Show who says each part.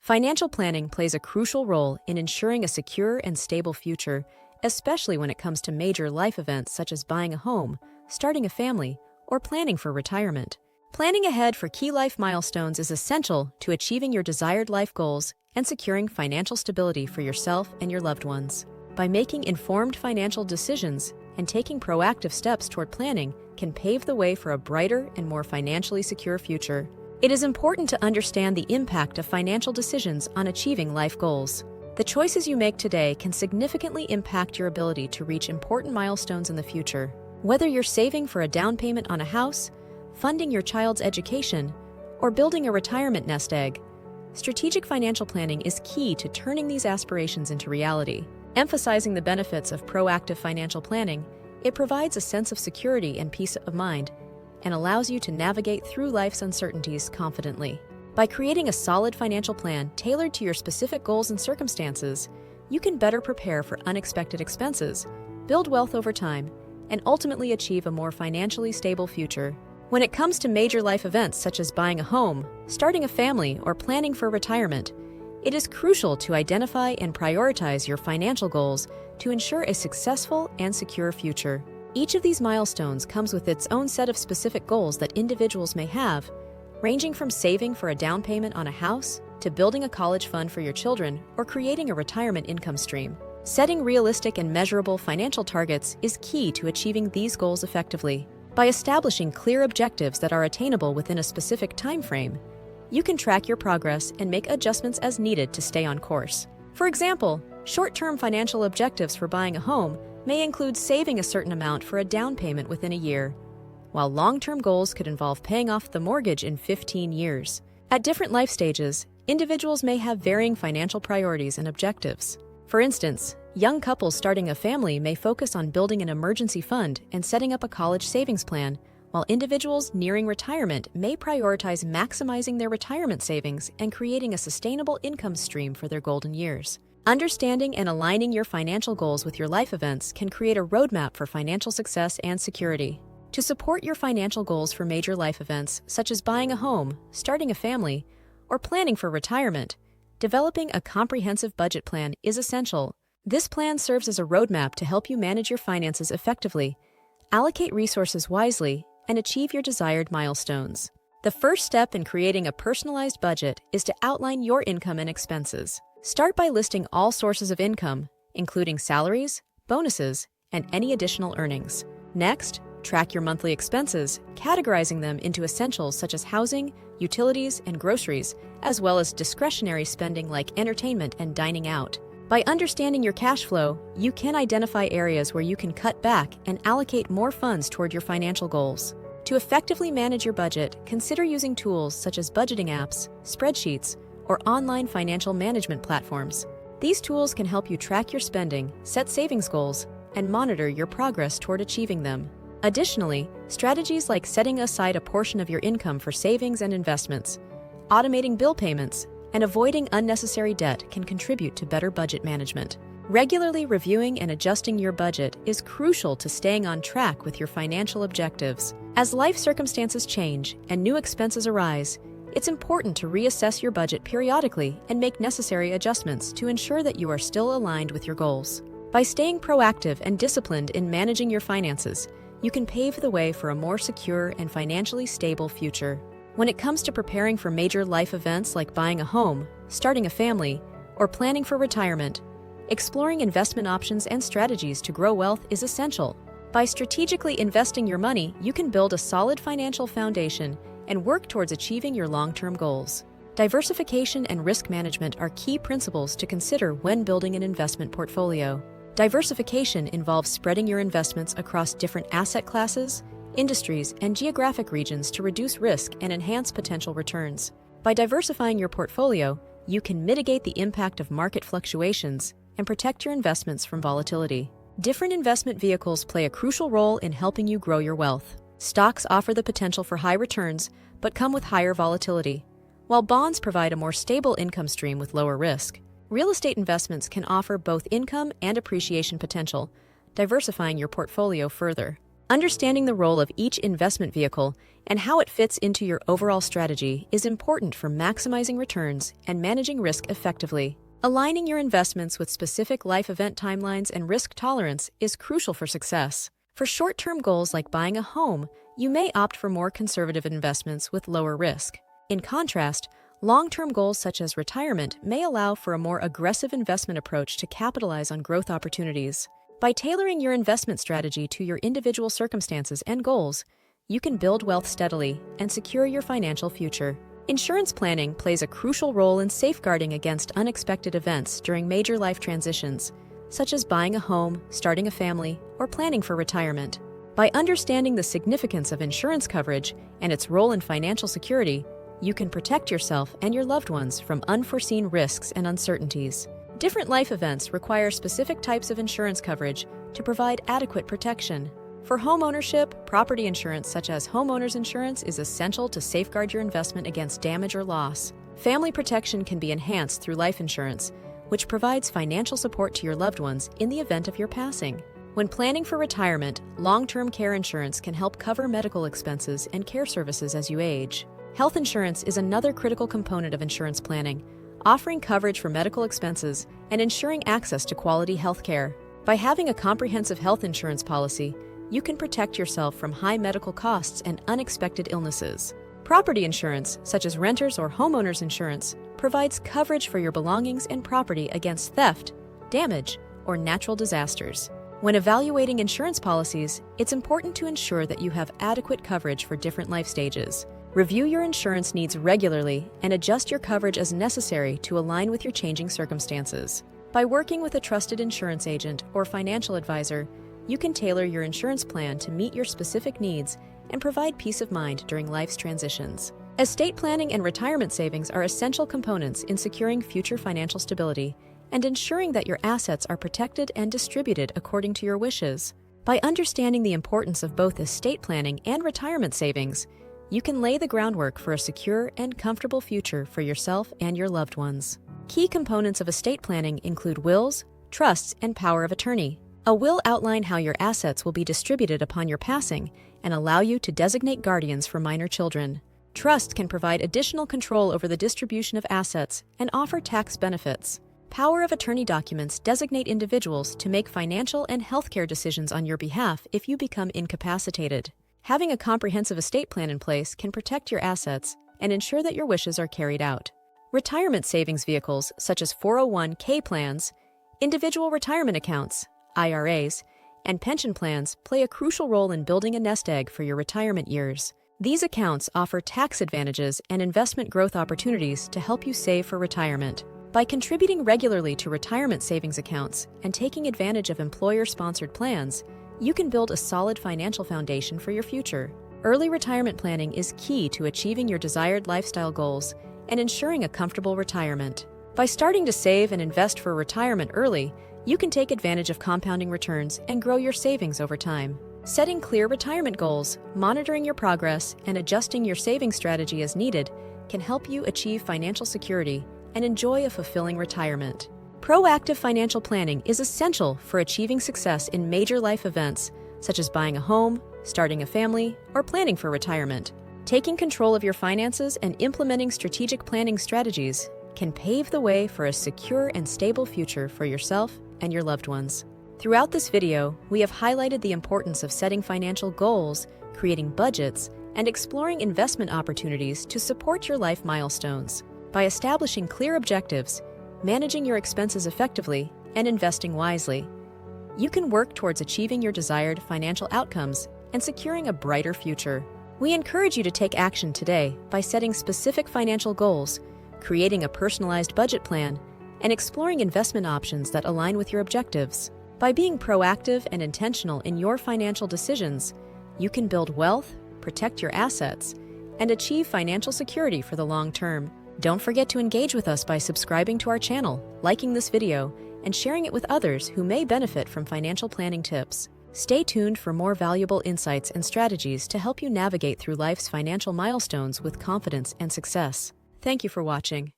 Speaker 1: Financial planning plays a crucial role in ensuring a secure and stable future, especially when it comes to major life events such as buying a home, starting a family, or planning for retirement. Planning ahead for key life milestones is essential to achieving your desired life goals and securing financial stability for yourself and your loved ones. By making informed financial decisions and taking proactive steps toward planning can pave the way for a brighter and more financially secure future. It is important to understand the impact of financial decisions on achieving life goals. The choices you make today can significantly impact your ability to reach important milestones in the future. Whether you're saving for a down payment on a house, funding your child's education, or building a retirement nest egg, strategic financial planning is key to turning these aspirations into reality. Emphasizing the benefits of proactive financial planning, it provides a sense of security and peace of mind and allows you to navigate through life's uncertainties confidently. By creating a solid financial plan tailored to your specific goals and circumstances, you can better prepare for unexpected expenses, build wealth over time, and ultimately achieve a more financially stable future. When it comes to major life events such as buying a home, starting a family, or planning for retirement, it is crucial to identify and prioritize your financial goals to ensure a successful and secure future. Each of these milestones comes with its own set of specific goals that individuals may have, ranging from saving for a down payment on a house to building a college fund for your children or creating a retirement income stream. Setting realistic and measurable financial targets is key to achieving these goals effectively. By establishing clear objectives that are attainable within a specific time frame, you can track your progress and make adjustments as needed to stay on course. For example, short-term financial objectives for buying a home may include saving a certain amount for a down payment within a year, while long-term goals could involve paying off the mortgage in 15 years. At different life stages, individuals may have varying financial priorities and objectives. For instance, young couples starting a family may focus on building an emergency fund and setting up a college savings plan, while individuals nearing retirement may prioritize maximizing their retirement savings and creating a sustainable income stream for their golden years. Understanding and aligning your financial goals with your life events can create a roadmap for financial success and security. To support your financial goals for major life events, such as buying a home, starting a family, or planning for retirement, developing a comprehensive budget plan is essential. This plan serves as a roadmap to help you manage your finances effectively, allocate resources wisely, and achieve your desired milestones. The first step in creating a personalized budget is to outline your income and expenses. Start by listing all sources of income, including salaries, bonuses, and any additional earnings. Next, track your monthly expenses, categorizing them into essentials such as housing, utilities, and groceries, as well as discretionary spending like entertainment and dining out. By understanding your cash flow, you can identify areas where you can cut back and allocate more funds toward your financial goals. To effectively manage your budget, consider using tools such as budgeting apps, spreadsheets, or online financial management platforms. These tools can help you track your spending, set savings goals, and monitor your progress toward achieving them. Additionally, strategies like setting aside a portion of your income for savings and investments, automating bill payments, and avoiding unnecessary debt can contribute to better budget management. Regularly reviewing and adjusting your budget is crucial to staying on track with your financial objectives. As life circumstances change and new expenses arise, it's important to reassess your budget periodically and make necessary adjustments to ensure that you are still aligned with your goals. By staying proactive and disciplined in managing your finances, you can pave the way for a more secure and financially stable future. When it comes to preparing for major life events like buying a home, starting a family, or planning for retirement, exploring investment options and strategies to grow wealth is essential. By strategically investing your money, you can build a solid financial foundation and work towards achieving your long-term goals. Diversification and risk management are key principles to consider when building an investment portfolio. Diversification involves spreading your investments across different asset classes, industries, and geographic regions to reduce risk and enhance potential returns. By diversifying your portfolio, you can mitigate the impact of market fluctuations and protect your investments from volatility. Different investment vehicles play a crucial role in helping you grow your wealth. Stocks offer the potential for high returns, but come with higher volatility, while bonds provide a more stable income stream with lower risk. Real estate investments can offer both income and appreciation potential, diversifying your portfolio further. Understanding the role of each investment vehicle and how it fits into your overall strategy is important for maximizing returns and managing risk effectively. Aligning your investments with specific life event timelines and risk tolerance is crucial for success. For short-term goals like buying a home, you may opt for more conservative investments with lower risk. In contrast, long-term goals such as retirement may allow for a more aggressive investment approach to capitalize on growth opportunities. By tailoring your investment strategy to your individual circumstances and goals, you can build wealth steadily and secure your financial future. Insurance planning plays a crucial role in safeguarding against unexpected events during major life transitions, such as buying a home, starting a family, or planning for retirement. By understanding the significance of insurance coverage and its role in financial security, you can protect yourself and your loved ones from unforeseen risks and uncertainties. Different life events require specific types of insurance coverage to provide adequate protection. For homeownership, property insurance such as homeowners insurance is essential to safeguard your investment against damage or loss. Family protection can be enhanced through life insurance, which provides financial support to your loved ones in the event of your passing. When planning for retirement, long-term care insurance can help cover medical expenses and care services as you age. Health insurance is another critical component of insurance planning, offering coverage for medical expenses and ensuring access to quality health care. By having a comprehensive health insurance policy, you can protect yourself from high medical costs and unexpected illnesses. Property insurance, such as renters or homeowners insurance, provides coverage for your belongings and property against theft, damage, or natural disasters. When evaluating insurance policies, it's important to ensure that you have adequate coverage for different life stages. Review your insurance needs regularly and adjust your coverage as necessary to align with your changing circumstances. By working with a trusted insurance agent or financial advisor, you can tailor your insurance plan to meet your specific needs and provide peace of mind during life's transitions. Estate planning and retirement savings are essential components in securing future financial stability and ensuring that your assets are protected and distributed according to your wishes. By understanding the importance of both estate planning and retirement savings, you can lay the groundwork for a secure and comfortable future for yourself and your loved ones. Key components of estate planning include wills, trusts, and power of attorney. A will outlines how your assets will be distributed upon your passing and allow you to designate guardians for minor children. Trust can provide additional control over the distribution of assets and offer tax benefits. Power of attorney documents designate individuals to make financial and healthcare decisions on your behalf if you become incapacitated. Having a comprehensive estate plan in place can protect your assets and ensure that your wishes are carried out. Retirement savings vehicles such as 401(k) plans, individual retirement accounts, IRAs, and pension plans play a crucial role in building a nest egg for your retirement years. These accounts offer tax advantages and investment growth opportunities to help you save for retirement. By contributing regularly to retirement savings accounts and taking advantage of employer-sponsored plans, you can build a solid financial foundation for your future. Early retirement planning is key to achieving your desired lifestyle goals and ensuring a comfortable retirement. By starting to save and invest for retirement early, you can take advantage of compounding returns and grow your savings over time. Setting clear retirement goals, monitoring your progress, and adjusting your saving strategy as needed can help you achieve financial security and enjoy a fulfilling retirement. Proactive financial planning is essential for achieving success in major life events, such as buying a home, starting a family, or planning for retirement. Taking control of your finances and implementing strategic planning strategies can pave the way for a secure and stable future for yourself and your loved ones. Throughout this video, we have highlighted the importance of setting financial goals, creating budgets, and exploring investment opportunities to support your life milestones. By establishing clear objectives, managing your expenses effectively, and investing wisely, you can work towards achieving your desired financial outcomes and securing a brighter future. We encourage you to take action today by setting specific financial goals, creating a personalized budget plan, and exploring investment options that align with your objectives. By being proactive and intentional in your financial decisions, you can build wealth, protect your assets, and achieve financial security for the long term. Don't forget to engage with us by subscribing to our channel, liking this video, and sharing it with others who may benefit from financial planning tips. Stay tuned for more valuable insights and strategies to help you navigate through life's financial milestones with confidence and success. Thank you for watching.